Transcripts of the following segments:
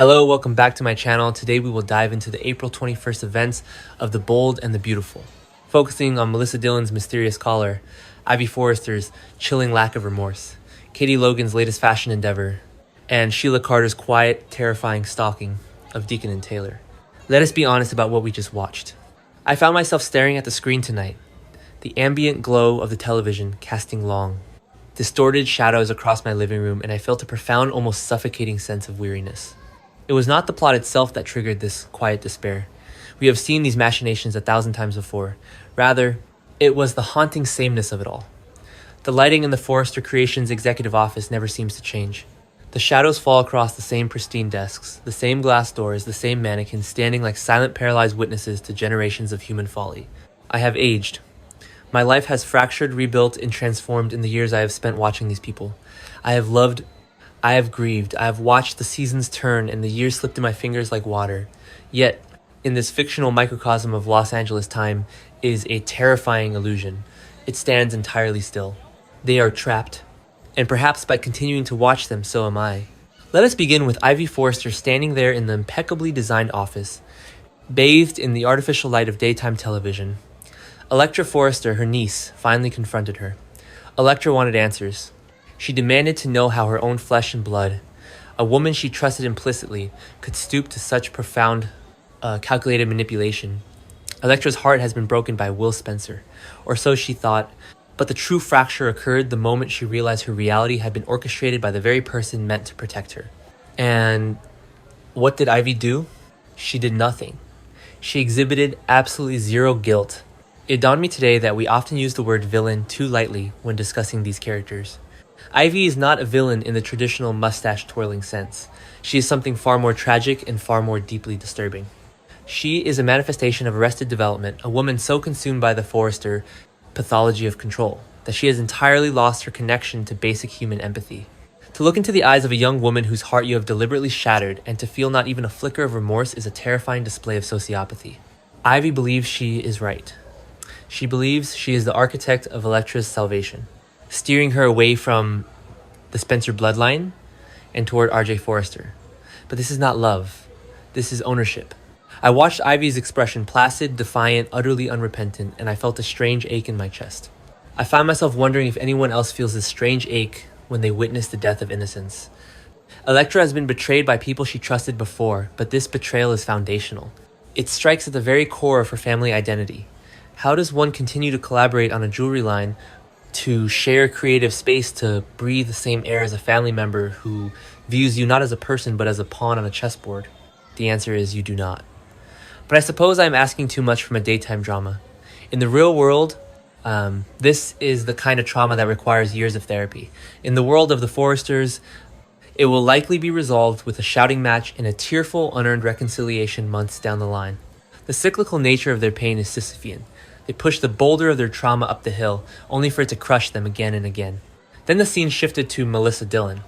Hello, welcome back to my channel. Today we will dive into the April 21st events of The Bold and the Beautiful, focusing on Melissa Dillon's mysterious caller, Ivy Forrester's chilling lack of remorse, Katie Logan's latest fashion endeavor, and Sheila Carter's quiet, terrifying stalking of Deacon and Taylor. Let us be honest about what we just watched. I found myself staring at the screen tonight, the ambient glow of the television casting long, distorted shadows across my living room, and I felt a profound, almost suffocating sense of weariness. It was not the plot itself that triggered this quiet despair. We have seen these machinations 1,000 times before. Rather, it was the haunting sameness of it all. The lighting in the Forrester Creations executive office never seems to change. The shadows fall across the same pristine desks, the same glass doors, the same mannequins standing like silent paralyzed witnesses to generations of human folly. I have aged. My life has fractured, rebuilt, and transformed in the years I have spent watching these people. I have loved, I have grieved, I have watched the seasons turn and the years slip through my fingers like water. Yet, in this fictional microcosm of Los Angeles time is a terrifying illusion. It stands entirely still. They are trapped. And perhaps by continuing to watch them, so am I. Let us begin with Ivy Forrester standing there in the impeccably designed office, bathed in the artificial light of daytime television. Electra Forrester, her niece, finally confronted her. Electra wanted answers. She demanded to know how her own flesh and blood, a woman she trusted implicitly, could stoop to such profound, calculated manipulation. Electra's heart has been broken by Will Spencer, or so she thought, but the true fracture occurred the moment she realized her reality had been orchestrated by the very person meant to protect her. And what did Ivy do? She did nothing. She exhibited absolutely zero guilt. It dawned me today that we often use the word villain too lightly when discussing these characters. Ivy is not a villain in the traditional mustache-twirling sense. She is something far more tragic and far more deeply disturbing. She is a manifestation of arrested development, a woman so consumed by the Forrester pathology of control that she has entirely lost her connection to basic human empathy. To look into the eyes of a young woman whose heart you have deliberately shattered and to feel not even a flicker of remorse is a terrifying display of sociopathy. Ivy believes she is right. She believes she is the architect of Electra's salvation, steering her away from the Spencer bloodline and toward RJ Forrester. But this is not love. This is ownership. I watched Ivy's expression, placid, defiant, utterly unrepentant, and I felt a strange ache in my chest. I found myself wondering if anyone else feels this strange ache when they witness the death of innocence. Electra has been betrayed by people she trusted before, but this betrayal is foundational. It strikes at the very core of her family identity. How does one continue to collaborate on a jewelry line, to share creative space, to breathe the same air as a family member who views you not as a person but as a pawn on a chessboard? The answer is you do not. But I suppose I'm asking too much from a daytime drama. In the real world, this is the kind of trauma that requires years of therapy. In the world of the Forresters, it will likely be resolved with a shouting match and a tearful, unearned reconciliation months down the line. The cyclical nature of their pain is Sisyphean. They push the boulder of their trauma up the hill, only for it to crush them again and again. Then the scene shifted to Melissa Dillon.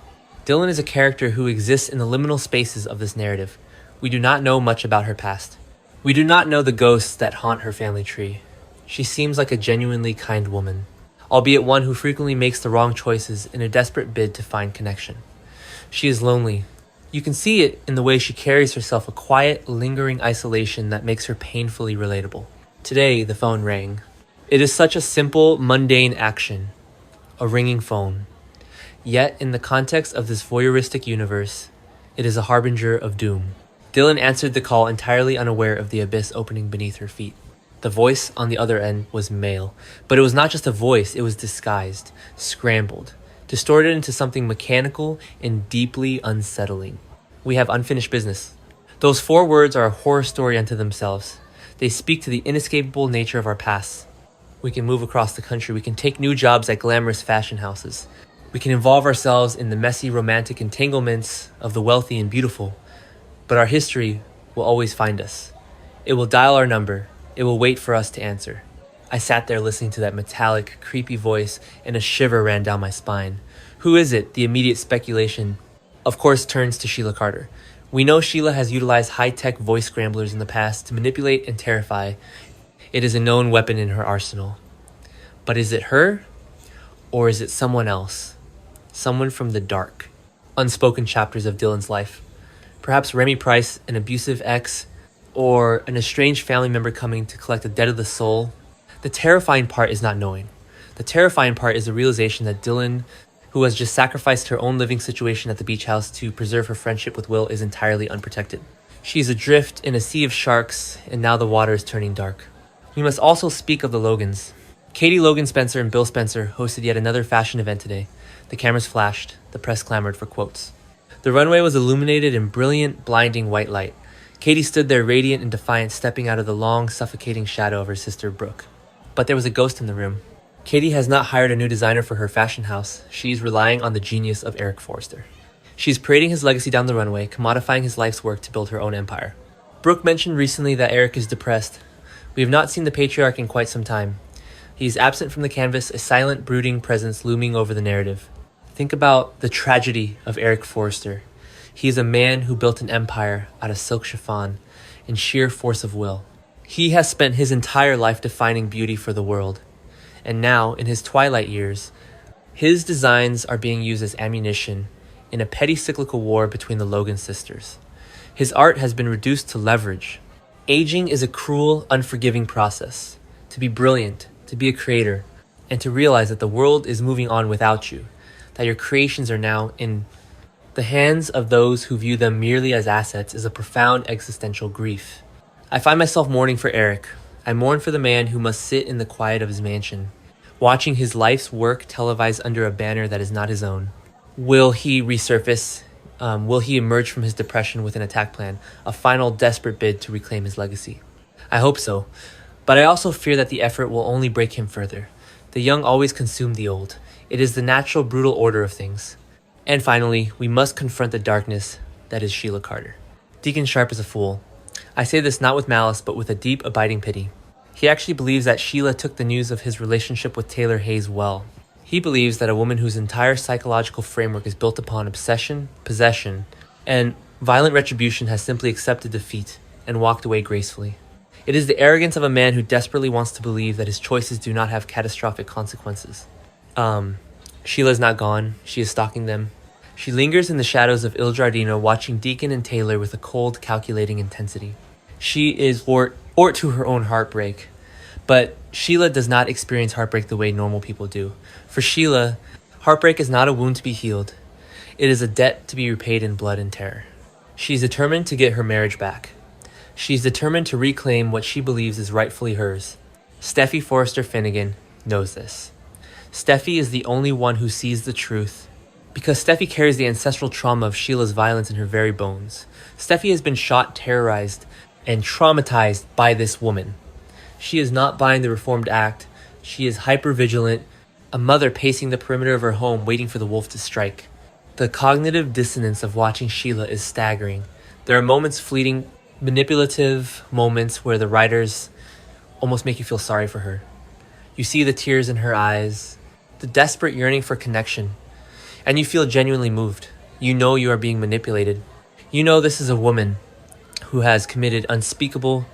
Dillon is a character who exists in the liminal spaces of this narrative. We do not know much about her past. We do not know the ghosts that haunt her family tree. She seems like a genuinely kind woman, albeit one who frequently makes the wrong choices in a desperate bid to find connection. She is lonely. You can see it in the way she carries herself, a quiet, lingering isolation that makes her painfully relatable. Today, the phone rang. It is such a simple, mundane action, a ringing phone. Yet, in the context of this voyeuristic universe, it is a harbinger of doom. Dillon answered the call entirely unaware of the abyss opening beneath her feet. The voice on the other end was male, but it was not just a voice, it was disguised, scrambled, distorted into something mechanical and deeply unsettling. We have unfinished business. Those 4 words are a horror story unto themselves. They speak to the inescapable nature of our past. We can move across the country. We can take new jobs at glamorous fashion houses. We can involve ourselves in the messy romantic entanglements of the wealthy and beautiful. But our history will always find us. It will dial our number. It will wait for us to answer. I sat there listening to that metallic, creepy voice, and a shiver ran down my spine. Who is it? The immediate speculation, of course, turns to Sheila Carter. We know Sheila has utilized high-tech voice scramblers in the past to manipulate and terrify. It is a known weapon in her arsenal. But is it her? Or is it someone else? Someone from the dark, unspoken chapters of Dillon's life. Perhaps Remy Price, an abusive ex, or an estranged family member coming to collect a debt of the soul. The terrifying part is not knowing. The terrifying part is the realization that Dylan, who has just sacrificed her own living situation at the beach house to preserve her friendship with Will, is entirely unprotected. She is adrift in a sea of sharks, and now the water is turning dark. We must also speak of the Logans. Katie Logan Spencer and Bill Spencer hosted yet another fashion event today. The cameras flashed, the press clamored for quotes. The runway was illuminated in brilliant, blinding white light. Katie stood there radiant and defiant, stepping out of the long, suffocating shadow of her sister, Brooke. But there was a ghost in the room. Katie has not hired a new designer for her fashion house. She's relying on the genius of Eric Forrester. She's parading his legacy down the runway, commodifying his life's work to build her own empire. Brooke mentioned recently that Eric is depressed. We have not seen the patriarch in quite some time. He is absent from the canvas, a silent, brooding presence looming over the narrative. Think about the tragedy of Eric Forrester. He is a man who built an empire out of silk chiffon and sheer force of will. He has spent his entire life defining beauty for the world. And now, in his twilight years, his designs are being used as ammunition in a petty cyclical war between the Logan sisters. His art has been reduced to leverage. Aging is a cruel, unforgiving process. To be brilliant, to be a creator, and to realize that the world is moving on without you, that your creations are now in the hands of those who view them merely as assets, is a profound existential grief. I find myself mourning for Eric. I mourn for the man who must sit in the quiet of his mansion, watching his life's work televised under a banner that is not his own. Will he resurface? Will he emerge from his depression with an attack plan, a final desperate bid to reclaim his legacy? I hope so, but I also fear that the effort will only break him further. The young always consume the old. It is the natural, brutal order of things. And finally, we must confront the darkness that is Sheila Carter. Deacon Sharp is a fool. I say this not with malice, but with a deep, abiding pity. He actually believes that Sheila took the news of his relationship with Taylor Hayes well. He believes that a woman whose entire psychological framework is built upon obsession, possession, and violent retribution has simply accepted defeat and walked away gracefully. It is the arrogance of a man who desperately wants to believe that his choices do not have catastrophic consequences. Sheila's not gone. She is stalking them. She lingers in the shadows of Il Giardino, watching Deacon and Taylor with a cold, calculating intensity. She is Ort to her own heartbreak. But Sheila does not experience heartbreak the way normal people do. For Sheila, heartbreak is not a wound to be healed. It is a debt to be repaid in blood and terror. She's determined to get her marriage back. She's determined to reclaim what she believes is rightfully hers. Steffi Forrester Finnegan knows this. Steffi is the only one who sees the truth, because Steffi carries the ancestral trauma of Sheila's violence in her very bones. Steffi has been shot, terrorized, and traumatized by this woman. She is not buying the Reformed Act. She is hyper-vigilant, a mother pacing the perimeter of her home waiting for the wolf to strike. The cognitive dissonance of watching Sheila is staggering. There are moments, fleeting, manipulative moments where the writers almost make you feel sorry for her. You see the tears in her eyes, the desperate yearning for connection, and you feel genuinely moved. You know you are being manipulated. You know this is a woman who has committed unspeakable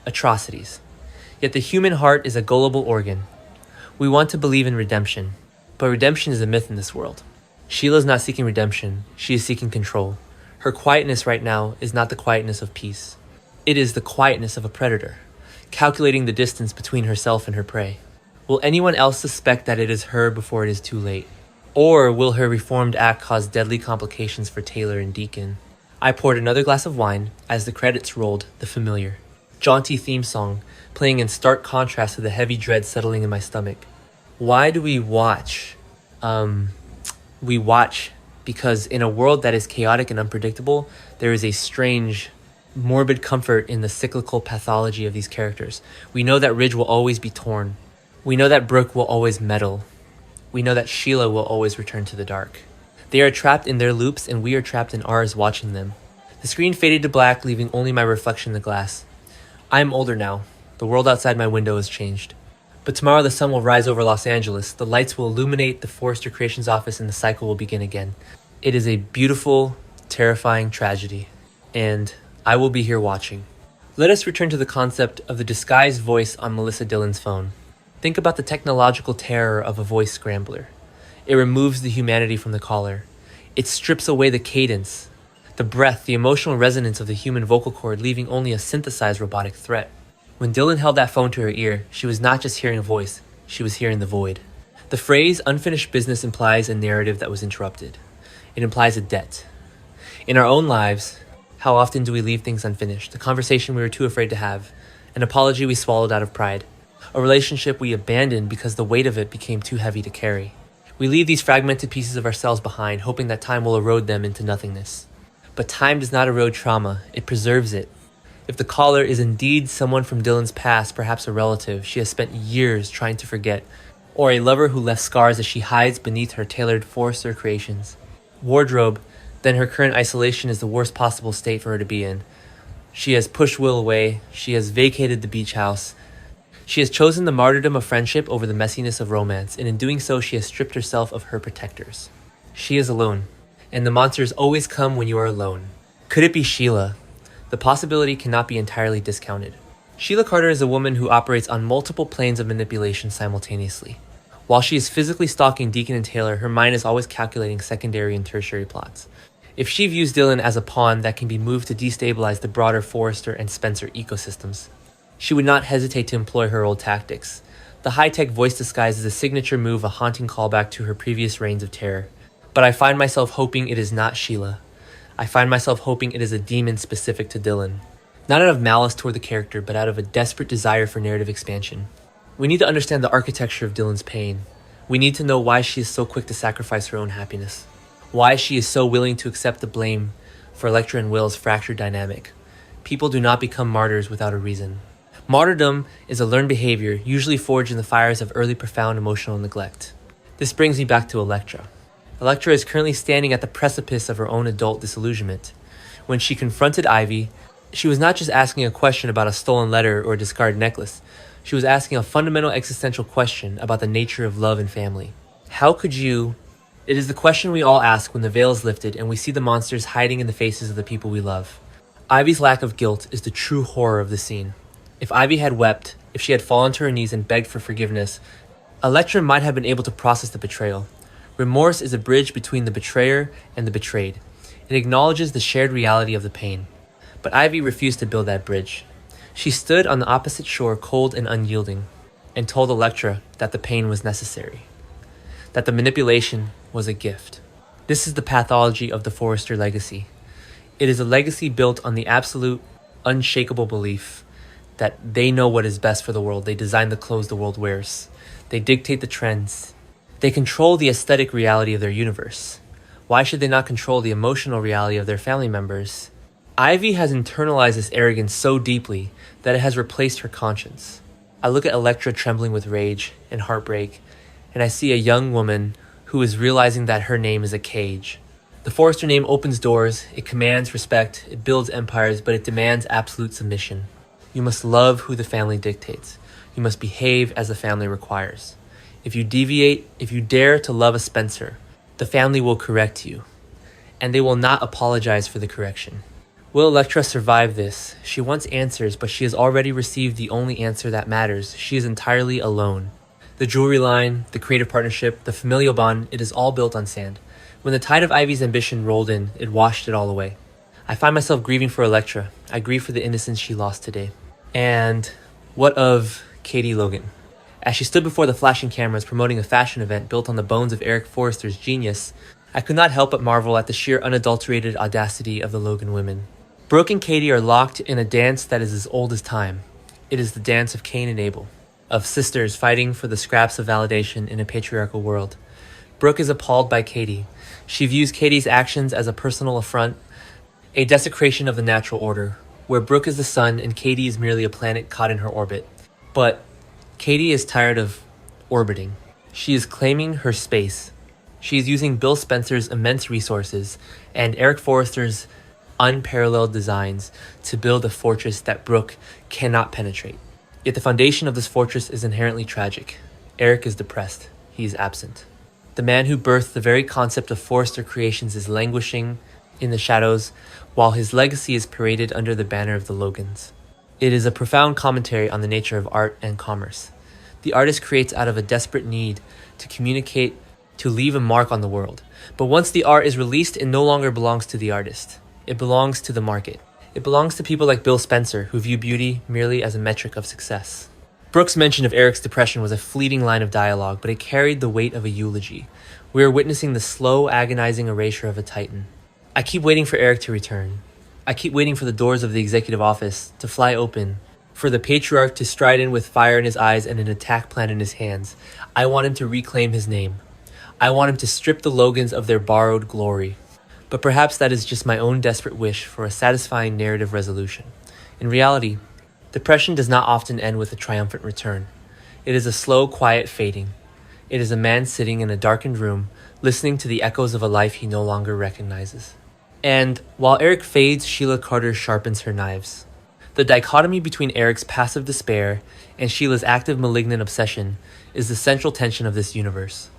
atrocities. Yet the human heart is a gullible organ. We want to believe in redemption, but redemption is a myth in this world. Sheila's not seeking redemption, she is seeking control. Her quietness right now is not the quietness of peace. It is the quietness of a predator, calculating the distance between herself and her prey. Will anyone else suspect that it is her before it is too late? Or will her Reformed Act cause deadly complications for Taylor and Deacon? I poured another glass of wine as the credits rolled, the familiar, jaunty theme song playing in stark contrast to the heavy dread settling in my stomach. Why do we watch? We watch because in a world that is chaotic and unpredictable, there is a strange, morbid comfort in the cyclical pathology of these characters. We know that Ridge will always be torn. We know that Brooke will always meddle. We know that Sheila will always return to the dark. They are trapped in their loops and we are trapped in ours watching them. The screen faded to black, leaving only my reflection in the glass. I am older now. The world outside my window has changed. But tomorrow the sun will rise over Los Angeles, the lights will illuminate the Forrester Creations office, and the cycle will begin again. It is a beautiful, terrifying tragedy, and I will be here watching. Let us return to the concept of the disguised voice on Melissa Dillon's phone. Think about the technological terror of a voice scrambler. It removes the humanity from the caller. It strips away the cadence, The breath, the emotional resonance of the human vocal cord, leaving only a synthesized robotic threat. When Dylan held that phone to her ear, she was not just hearing a voice, she was hearing the void. The phrase unfinished business implies a narrative that was interrupted. It implies a debt. In our own lives, how often do we leave things unfinished? A conversation we were too afraid to have, an apology we swallowed out of pride, a relationship we abandoned because the weight of it became too heavy to carry. We leave these fragmented pieces of ourselves behind, hoping that time will erode them into nothingness. But time does not erode trauma, it preserves it. If the caller is indeed someone from Dylan's past, perhaps a relative she has spent years trying to forget, or a lover who left scars as she hides beneath her tailored Forrester creations. Wardrobe, then her current isolation is the worst possible state for her to be in. She has pushed Will away, she has vacated the beach house. She has chosen the martyrdom of friendship over the messiness of romance, and in doing so she has stripped herself of her protectors. She is alone, and the monsters always come when you are alone. Could it be Sheila? The possibility cannot be entirely discounted. Sheila Carter is a woman who operates on multiple planes of manipulation simultaneously. While she is physically stalking Deacon and Taylor, her mind is always calculating secondary and tertiary plots. If she views Dylan as a pawn that can be moved to destabilize the broader Forrester and Spencer ecosystems, she would not hesitate to employ her old tactics. The high-tech voice disguise is a signature move, a haunting callback to her previous reigns of terror. But I find myself hoping it is not Sheila. I find myself hoping it is a demon specific to Dylan. Not out of malice toward the character, but out of a desperate desire for narrative expansion. We need to understand the architecture of Dylan's pain. We need to know why she is so quick to sacrifice her own happiness. Why she is so willing to accept the blame for Elektra and Will's fractured dynamic. People do not become martyrs without a reason. Martyrdom is a learned behavior, usually forged in the fires of early profound emotional neglect. This brings me back to Elektra. Elektra is currently standing at the precipice of her own adult disillusionment. When she confronted Ivy, she was not just asking a question about a stolen letter or a discarded necklace. She was asking a fundamental existential question about the nature of love and family. How could you... It is the question we all ask when the veil is lifted and we see the monsters hiding in the faces of the people we love. Ivy's lack of guilt is the true horror of the scene. If Ivy had wept, if she had fallen to her knees and begged for forgiveness, Elektra might have been able to process the betrayal. Remorse is a bridge between the betrayer and the betrayed. It acknowledges the shared reality of the pain. But Ivy refused to build that bridge. She stood on the opposite shore, cold and unyielding, and told Elektra that the pain was necessary, that the manipulation was a gift. This is the pathology of the Forrester legacy. It is a legacy built on the absolute, unshakable belief that they know what is best for the world. They design the clothes the world wears. They dictate the trends. They control the aesthetic reality of their universe. Why should they not control the emotional reality of their family members? Ivy has internalized this arrogance so deeply that it has replaced her conscience. I look at Elektra trembling with rage and heartbreak, and I see a young woman who is realizing that her name is a cage. The Forrester name opens doors, it commands respect, it builds empires, but it demands absolute submission. You must love who the family dictates. You must behave as the family requires. If you deviate, if you dare to love a Spencer, the family will correct you, and they will not apologize for the correction. Will Elektra survive this? She wants answers, but she has already received the only answer that matters. She is entirely alone. The jewelry line, the creative partnership, the familial bond, it is all built on sand. When the tide of Ivy's ambition rolled in, it washed it all away. I find myself grieving for Elektra. I grieve for the innocence she lost today. And what of Katie Logan? As she stood before the flashing cameras promoting a fashion event built on the bones of Eric Forrester's genius, I could not help but marvel at the sheer unadulterated audacity of the Logan women. Brooke and Katie are locked in a dance that is as old as time. It is the dance of Cain and Abel, of sisters fighting for the scraps of validation in a patriarchal world. Brooke is appalled by Katie. She views Katie's actions as a personal affront, a desecration of the natural order, where Brooke is the sun and Katie is merely a planet caught in her orbit. But Katie is tired of orbiting. She is claiming her space. She is using Bill Spencer's immense resources and Eric Forrester's unparalleled designs to build a fortress that Brooke cannot penetrate. Yet the foundation of this fortress is inherently tragic. Eric is depressed. He is absent. The man who birthed the very concept of Forrester Creations is languishing in the shadows, while his legacy is paraded under the banner of the Logans. It is a profound commentary on the nature of art and commerce. The artist creates out of a desperate need to communicate, to leave a mark on the world. But once the art is released, it no longer belongs to the artist. It belongs to the market. It belongs to people like Bill Spencer, who view beauty merely as a metric of success. Brooks' mention of Eric's depression was a fleeting line of dialogue, but it carried the weight of a eulogy. We are witnessing the slow, agonizing erasure of a titan. I keep waiting for Eric to return. I keep waiting for the doors of the executive office to fly open, for the patriarch to stride in with fire in his eyes and an attack plan in his hands. I want him to reclaim his name. I want him to strip the Logans of their borrowed glory. But perhaps that is just my own desperate wish for a satisfying narrative resolution. In reality, depression does not often end with a triumphant return. It is a slow, quiet fading. It is a man sitting in a darkened room, listening to the echoes of a life he no longer recognizes. And while Eric fades, Sheila Carter sharpens her knives. The dichotomy between Eric's passive despair and Sheila's active malignant obsession is the central tension of this universe.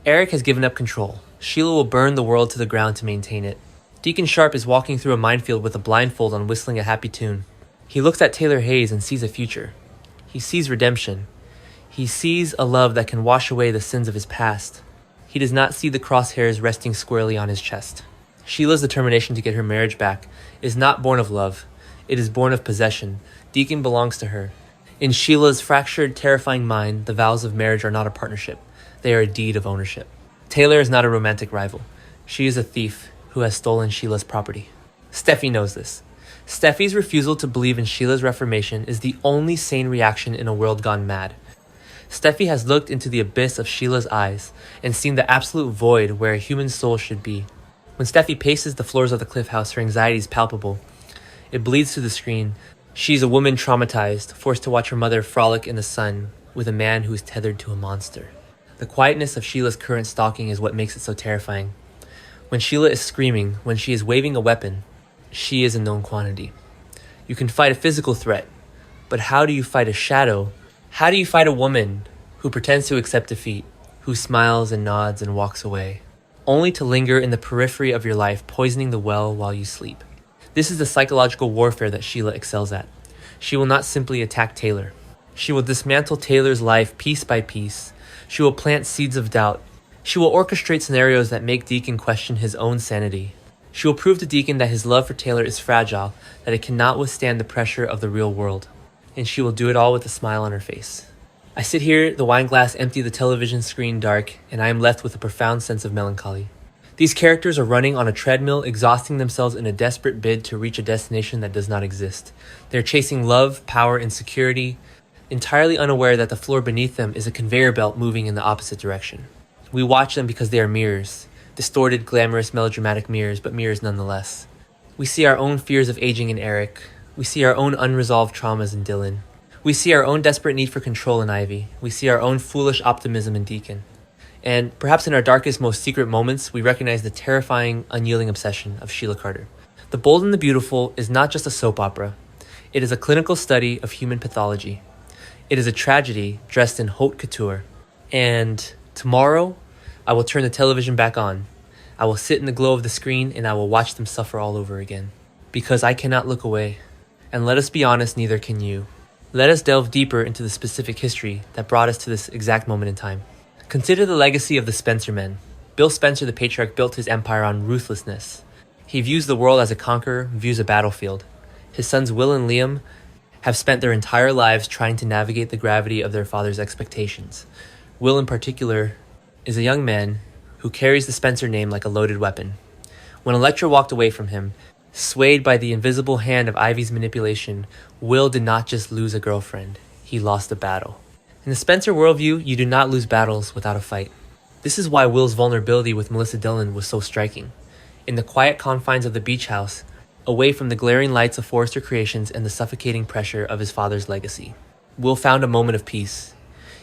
Eric has given up control. Sheila will burn the world to the ground to maintain it. Deacon Sharp is walking through a minefield with a blindfold on, whistling a happy tune. He looks at Taylor Hayes and sees a future. He sees redemption. He sees a love that can wash away the sins of his past. He does not see the crosshairs resting squarely on his chest. Sheila's determination to get her marriage back is not born of love. It is born of possession. Deacon belongs to her. In Sheila's fractured, terrifying mind, the vows of marriage are not a partnership. They are a deed of ownership. Taylor is not a romantic rival. She is a thief who has stolen Sheila's property. Steffi knows this. Steffi's refusal to believe in Sheila's reformation is the only sane reaction in a world gone mad. Steffi has looked into the abyss of Sheila's eyes and seen the absolute void where a human soul should be. When Steffi paces the floors of the Cliff House, her anxiety is palpable. It bleeds through the screen. She's a woman traumatized, forced to watch her mother frolic in the sun with a man who is tethered to a monster. The quietness of Sheila's current stalking is what makes it so terrifying. When Sheila is screaming, when she is waving a weapon, she is a known quantity. You can fight a physical threat, but how do you fight a shadow? How do you fight a woman who pretends to accept defeat, who smiles and nods and walks away, only to linger in the periphery of your life, poisoning the well while you sleep? This is the psychological warfare that Sheila excels at. She will not simply attack Taylor. She will dismantle Taylor's life piece by piece. She will plant seeds of doubt. She will orchestrate scenarios that make Deacon question his own sanity. She will prove to Deacon that his love for Taylor is fragile, that it cannot withstand the pressure of the real world. And she will do it all with a smile on her face. I sit here, the wine glass empty, the television screen dark, and I am left with a profound sense of melancholy. These characters are running on a treadmill, exhausting themselves in a desperate bid to reach a destination that does not exist. They're chasing love, power, and security, entirely unaware that the floor beneath them is a conveyor belt moving in the opposite direction. We watch them because they are mirrors, distorted, glamorous, melodramatic mirrors, but mirrors nonetheless. We see our own fears of aging in Eric. We see our own unresolved traumas in Dylan. We see our own desperate need for control in Ivy. We see our own foolish optimism in Deacon. And perhaps in our darkest, most secret moments, we recognize the terrifying, unyielding obsession of Sheila Carter. The Bold and the Beautiful is not just a soap opera. It is a clinical study of human pathology. It is a tragedy dressed in haute couture. And tomorrow, I will turn the television back on. I will sit in the glow of the screen and I will watch them suffer all over again. Because I cannot look away. And let us be honest, neither can you. Let us delve deeper into the specific history that brought us to this exact moment in time. Consider the legacy of the Spencer men. Bill Spencer, the patriarch, built his empire on ruthlessness. He views the world as a conqueror, views a battlefield. His sons Will and Liam have spent their entire lives trying to navigate the gravity of their father's expectations. Will, in particular, is a young man who carries the Spencer name like a loaded weapon. When Elektra walked away from him, swayed by the invisible hand of Ivy's manipulation, Will did not just lose a girlfriend, he lost a battle. In the Spencer worldview, you do not lose battles without a fight. This is why Will's vulnerability with Melissa Dillon was so striking. In the quiet confines of the beach house, away from the glaring lights of Forrester Creations and the suffocating pressure of his father's legacy, Will found a moment of peace.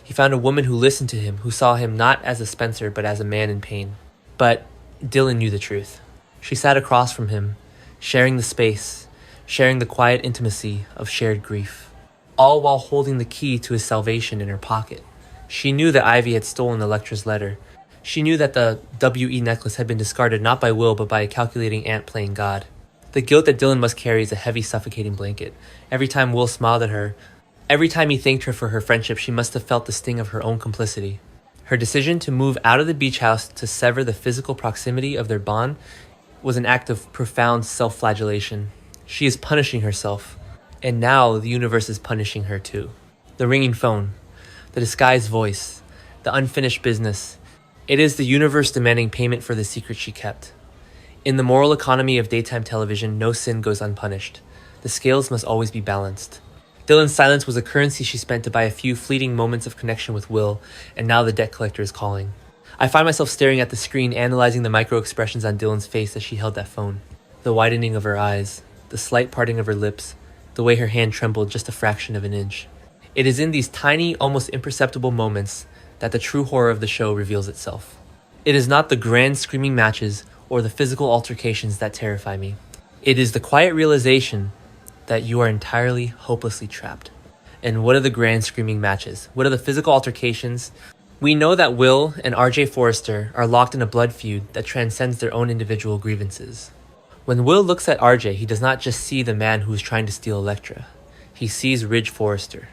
He found a woman who listened to him, who saw him not as a Spencer but as a man in pain. But Dillon knew the truth. She sat across from him, sharing the space, sharing the quiet intimacy of shared grief, all while holding the key to his salvation in her pocket. She knew that Ivy had stolen Elektra's letter. She knew that the WE necklace had been discarded not by Will but by a calculating ant playing God. The guilt that Dillon must carry is a heavy, suffocating blanket. Every time Will smiled at her, every time he thanked her for her friendship, she must have felt the sting of her own complicity. Her decision to move out of the beach house to sever the physical proximity of their bond was an act of profound self-flagellation. She is punishing herself, and now the universe is punishing her too. The ringing phone, the disguised voice, the unfinished business. It is the universe demanding payment for the secret she kept. In the moral economy of daytime television, no sin goes unpunished. The scales must always be balanced. Dylan's silence was a currency she spent to buy a few fleeting moments of connection with Will, and now the debt collector is calling. I find myself staring at the screen, analyzing the micro-expressions on Dylan's face as she held that phone. The widening of her eyes, the slight parting of her lips, the way her hand trembled just a fraction of an inch. It is in these tiny, almost imperceptible moments that the true horror of the show reveals itself. It is not the grand screaming matches or the physical altercations that terrify me. It is the quiet realization that you are entirely, hopelessly trapped. And what are the grand screaming matches? What are the physical altercations? We know that Will and RJ Forrester are locked in a blood feud that transcends their own individual grievances. When Will looks at RJ, he does not just see the man who is trying to steal Elektra. He sees Ridge Forrester.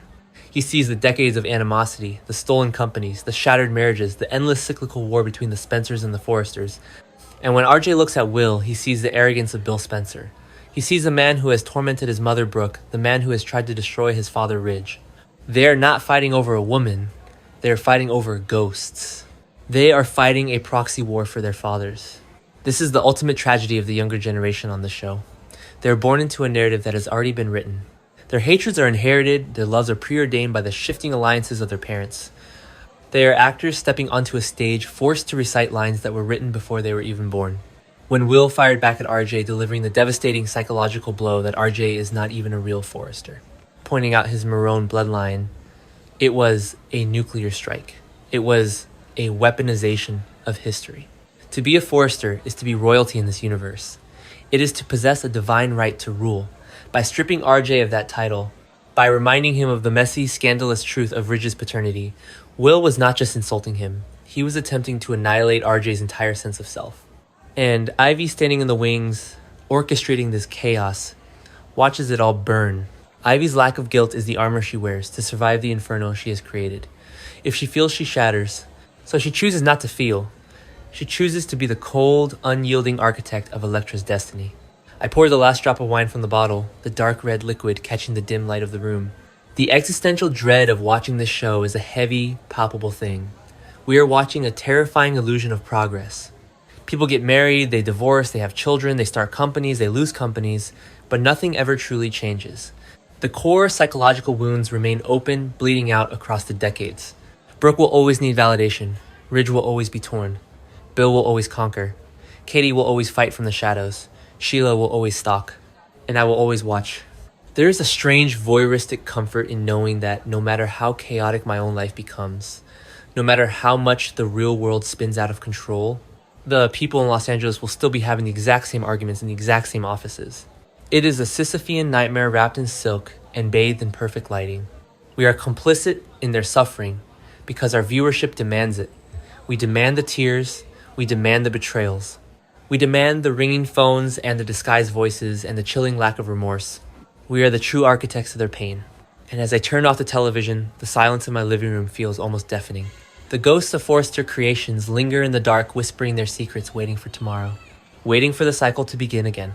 He sees the decades of animosity, the stolen companies, the shattered marriages, the endless cyclical war between the Spencers and the Forresters. And when RJ looks at Will, he sees the arrogance of Bill Spencer. He sees the man who has tormented his mother Brooke, the man who has tried to destroy his father Ridge. They are not fighting over a woman, they are fighting over ghosts. They are fighting a proxy war for their fathers. This is the ultimate tragedy of the younger generation on the show. They are born into a narrative that has already been written. Their hatreds are inherited, their loves are preordained by the shifting alliances of their parents. They are actors stepping onto a stage forced to recite lines that were written before they were even born. When Will fired back at RJ, delivering the devastating psychological blow that RJ is not even a real Forrester, pointing out his Marone bloodline, it was a nuclear strike. It was a weaponization of history. To be a Forrester is to be royalty in this universe. It is to possess a divine right to rule. By stripping RJ of that title, by reminding him of the messy, scandalous truth of Ridge's paternity, Will was not just insulting him, he was attempting to annihilate RJ's entire sense of self. And Ivy, standing in the wings, orchestrating this chaos, watches it all burn. Ivy's lack of guilt is the armor she wears to survive the inferno she has created. If she feels, she shatters. So she chooses not to feel. She chooses to be the cold, unyielding architect of Elektra's destiny. I pour the last drop of wine from the bottle, the dark red liquid catching the dim light of the room. The existential dread of watching this show is a heavy, palpable thing. We are watching a terrifying illusion of progress. People get married, they divorce, they have children, they start companies, they lose companies, but nothing ever truly changes. The core psychological wounds remain open, bleeding out across the decades. Brooke will always need validation. Ridge will always be torn. Bill will always conquer. Katie will always fight from the shadows. Sheila will always stalk. And I will always watch. There is a strange voyeuristic comfort in knowing that no matter how chaotic my own life becomes, no matter how much the real world spins out of control, the people in Los Angeles will still be having the exact same arguments in the exact same offices. It is a Sisyphean nightmare wrapped in silk and bathed in perfect lighting. We are complicit in their suffering because our viewership demands it. We demand the tears, we demand the betrayals. We demand the ringing phones and the disguised voices and the chilling lack of remorse. We are the true architects of their pain. And as I turn off the television, the silence in my living room feels almost deafening. The ghosts of Forrester creations linger in the dark, whispering their secrets, waiting for tomorrow, waiting for the cycle to begin again.